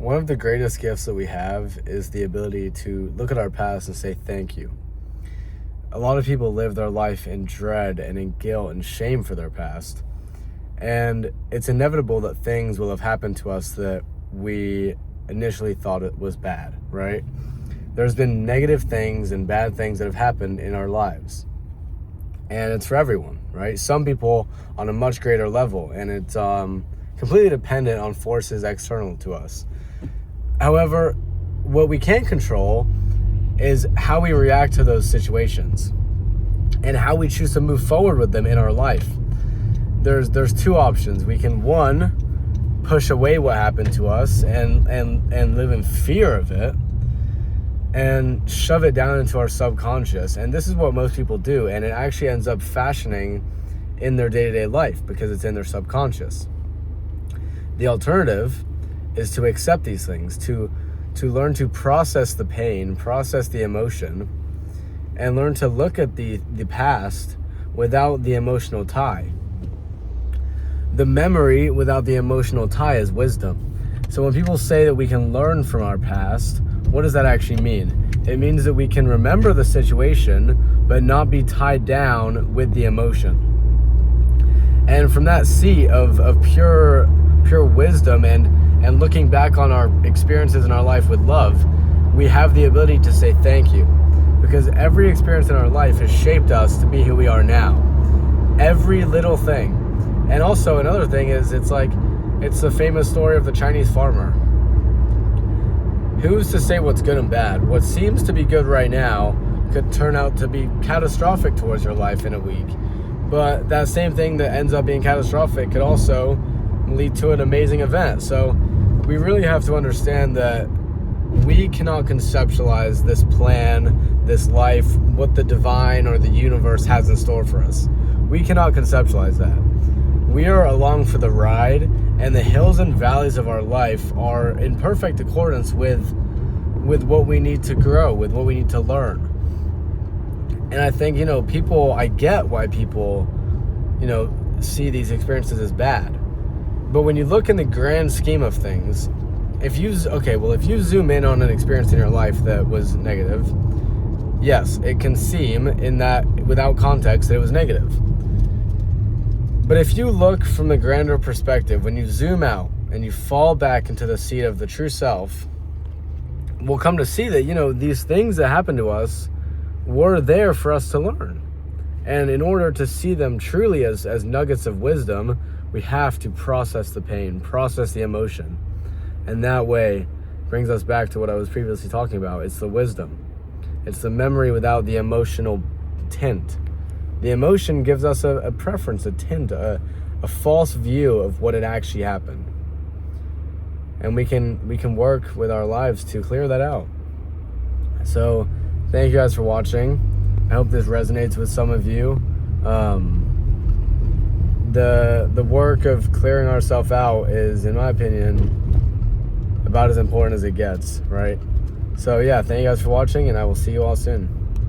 One of the greatest gifts that we have is the ability to look at our past and say thank you. A lot of people live their life in dread and in guilt and shame for their past. And it's inevitable that things will have happened to us that we initially thought it was bad, right? There's been negative things and bad things that have happened in our lives. And it's for everyone, right? Some people on a much greater level, and it's completely dependent on forces external to us. However, what we can control is how we react to those situations and how we choose to move forward with them in our life. There's two options. We can, one, push away what happened to us and live in fear of it and shove it down into our subconscious. And this is what most people do, and it actually ends up fashioning in their day-to-day life because it's in their subconscious. The alternative is to accept these things, to learn to process the pain, process the emotion, and learn to look at the past without the emotional tie. The memory without the emotional tie is wisdom. So when people say that we can learn from our past, what does that actually mean? It means that we can remember the situation, but not be tied down with the emotion. And from that seat of pure wisdom and looking back on our experiences in our life with love, we have the ability to say thank you. Because every experience in our life has shaped us to be who we are now. Every little thing. And also another thing is, it's the famous story of the Chinese farmer. Who's to say what's good and bad? What seems to be good right now could turn out to be catastrophic towards your life in a week. But that same thing that ends up being catastrophic could also lead to an amazing event. So we really have to understand that we cannot conceptualize this plan, this life, what the divine or the universe has in store for us. We cannot conceptualize that. We are along for the ride, and the hills and valleys of our life are in perfect accordance with what we need to grow, with what we need to learn. And I think, I get why people, see these experiences as bad. But when you look in the grand scheme of things, if you zoom in on an experience in your life that was negative, yes, it can seem in that without context that it was negative. But if you look from the grander perspective, when you zoom out and you fall back into the seat of the true self, we'll come to see that, these things that happened to us were there for us to learn. And in order to see them truly as nuggets of wisdom, we have to process the pain, process the emotion. And that way brings us back to what I was previously talking about. It's the wisdom. It's the memory without the emotional tint. The emotion gives us a preference, a tint, a false view of what had actually happened. And we can work with our lives to clear that out. So thank you guys for watching. I hope this resonates with some of you. The work of clearing ourselves out is, in my opinion, about as important as it gets, right? So yeah, thank you guys for watching, and I will see you all soon.